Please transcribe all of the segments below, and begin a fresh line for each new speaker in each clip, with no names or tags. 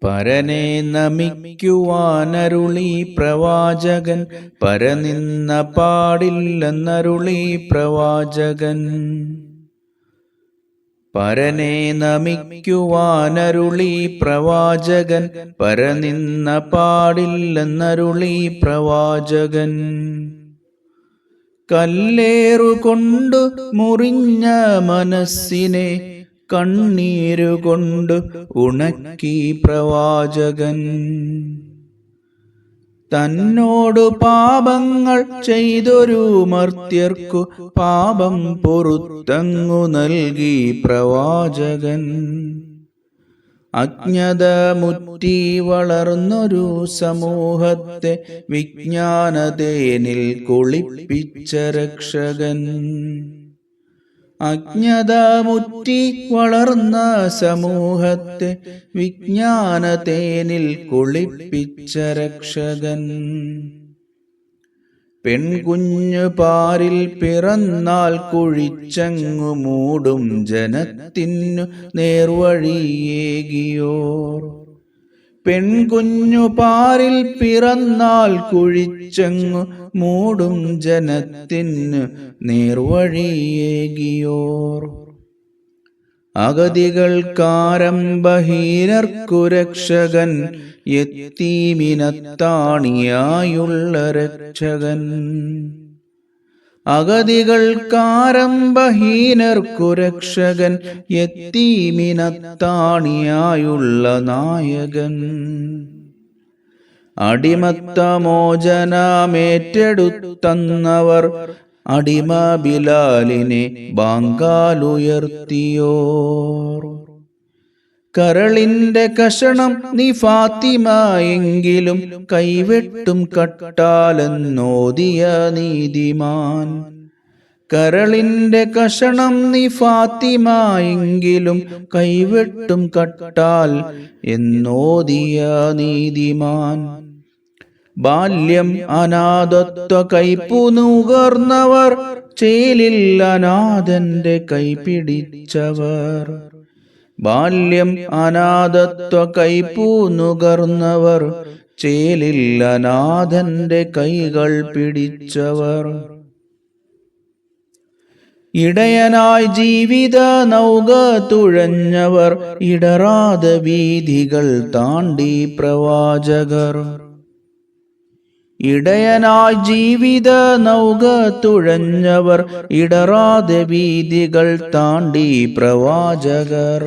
പരനെ നമിക്കുവാനരുളി പ്രവാചകൻ, പരനിന്ന പാടില്ലെന്നരുളി പ്രവാചകൻ. പരനെ നമിക്കുവാനരുളി പ്രവാചകൻ, പരനിന്ന പാടില്ലെന്നരുളി പ്രവാചകൻ. കല്ലേറുകൊണ്ടു മുറിഞ്ഞ മനസ്സിനെ കണ്ണീരുകൊണ്ട് ഉണക്കി പ്രവാചകൻ. തന്നോടു പാപങ്ങൾ ചെയ്തൊരു മർത്യർക്കു പാപം പൊറുത്തങ്ങു നൽകി പ്രവാചകൻ. അജ്ഞത മുറ്റി വളർന്നൊരു സമൂഹത്തെ വിജ്ഞാനതേനിൽ കുളിപ്പിച്ച രക്ഷകൻ. അജ്ഞത മുറ്റി വളർന്ന സമൂഹത്തെ വിജ്ഞാനതേനിൽ കുളിപ്പിച്ച രക്ഷകൻ. പെൺകുഞ്ഞു പാരിൽ പിറന്നാൽ കുഴിച്ചങ്ങു മൂടും ജനത്തിനു നേർവഴിയേകിയോർ. പെൺകുഞ്ഞു പാരിൽ പിറന്നാൽ കുഴിച്ചങ്ങു മൂടും ജനത്തിനു നേർവഴിയേകിയോർ. അഗതികൾക്കാരംഭഹീനർക്കു രക്ഷകൻ, യത്തീമിനത്താണിയായുള്ള രക്ഷകൻ. അഗതികൾക്കാരംഭഹീനർക്കു രക്ഷകൻ, യത്തീമിനത്താണിയായുള്ള നായകൻ. അടിമത്തമോചനമേറ്റെടുത്തന്നവർ അടിമ ബിലാലിനെ ബാങ്കാലുയർത്തിയോർ. കരളിന്റെ കഷണം നീ ഫാത്തിമ എങ്കിലും കൈവെട്ടും കട്ടാലെന്നോദിയ നീതിമാൻ. കരളിന്റെ കഷണം നീ ഫാത്തിമ എങ്കിലും കൈവെട്ടും കട്ടാൽ എന്നോദിയ നീതിമാൻ. ബാല്യം അനാഥത്വ കൈപ്പു നുകർന്നവർ ചേലിൽ അനാഥന്റെ കൈപിടിച്ചവർ. ബാല്യം അനാഥത്വ കൈപ്പു നുകർന്നവർ ചേലിൽ അനാഥന്റെ കൈകൾ പിടിച്ചവർ. ഇടയനായി ജീവിത നൗക തുഴഞ്ഞവർ ഇടറാതെ വീഥികൾ താണ്ടി പ്രവാചകർ. ഇടയനായി ജീവിത നൗക തുഴഞ്ഞവർ ഇടറാതെ വീഥികൾ താണ്ടി പ്രവാചകർ.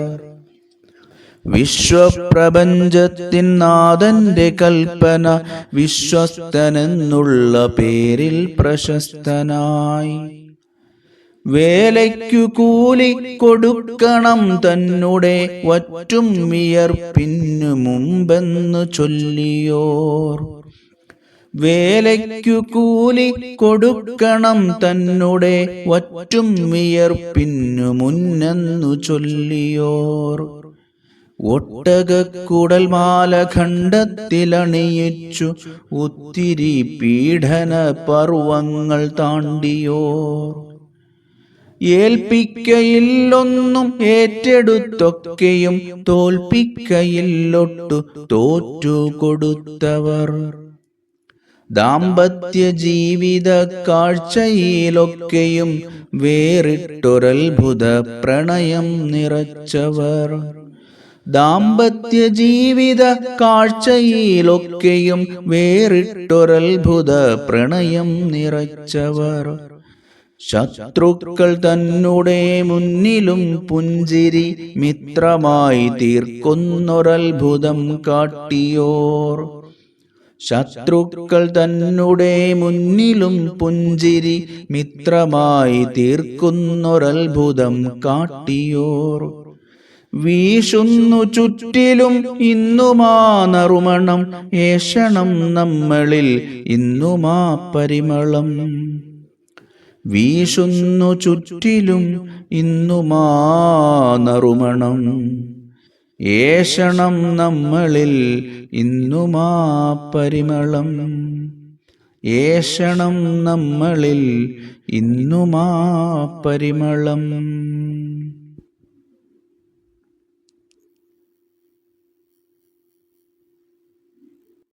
വിശ്വപ്രപഞ്ചത്തിൻ നാഥന്റെ കൽപ്പന വിശ്വസ്തനെന്നുള്ള പേരിൽ പ്രശസ്തനായി. വേലയ്ക്കു കൂലി കൊടുക്കണം തന്നെ വറ്റും വിയർപ്പിന്നു മുമ്പെന്നു ചൊല്ലിയോർ. വേലയ്ക്കു കൂലി കൊടുക്കണം തന്നെ വറ്റും വിയർപ്പിന്നു മുന്നെന്നു ചൊല്ലിയോർ. ഒട്ടകക്കുടൽ മാല ഖണ്ഡത്തിലണിയിച്ചു ഒത്തിരി പീഡന പർവങ്ങൾ താണ്ടിയോർ. ഏൽപ്പിക്കയില്ലൊന്നും ഏറ്റെടുത്തൊക്കെയും തോൽപ്പിക്കയില്ലൊട്ടു തോറ്റു കൊടുത്തവർ. ദാമ്പത്യ ജീവിത കാഴ്ചയിലൊക്കെയും വേറിട്ടൊരത്ഭുത പ്രണയം നിറച്ചവർ. ദാമ്പത്യ ജീവിത കാഴ്ചയിലൊക്കെയും വേറിട്ടൊരത്ഭുത പ്രണയം നിറച്ചവർ. ശത്രുക്കൾ തന്നെ മുന്നിലും പുഞ്ചിരി മിത്രമായി തീർക്കുന്നൊരത്ഭുതം കാട്ടിയോർ. ശത്രുക്കൾ തന്നെ മുന്നിലും പുഞ്ചിരി മിത്രമായി തീർക്കുന്നൊരത്ഭുതം കാട്ടിയോർ. വീശുന്നു ചുറ്റിലും ഇന്നുമാ നറുമണം, ഏഷണം നമ്മളിൽ ഇന്നുമാ പരിമളം. വീശുന്നു ചുറ്റിലും ഇന്നുമാ നറുമണം, ഏഷണം നമ്മളിൽ ഇന്നുമാ പരിമളം. ഏഷണം നമ്മളിൽ ഇന്നുമാ പരിമളം.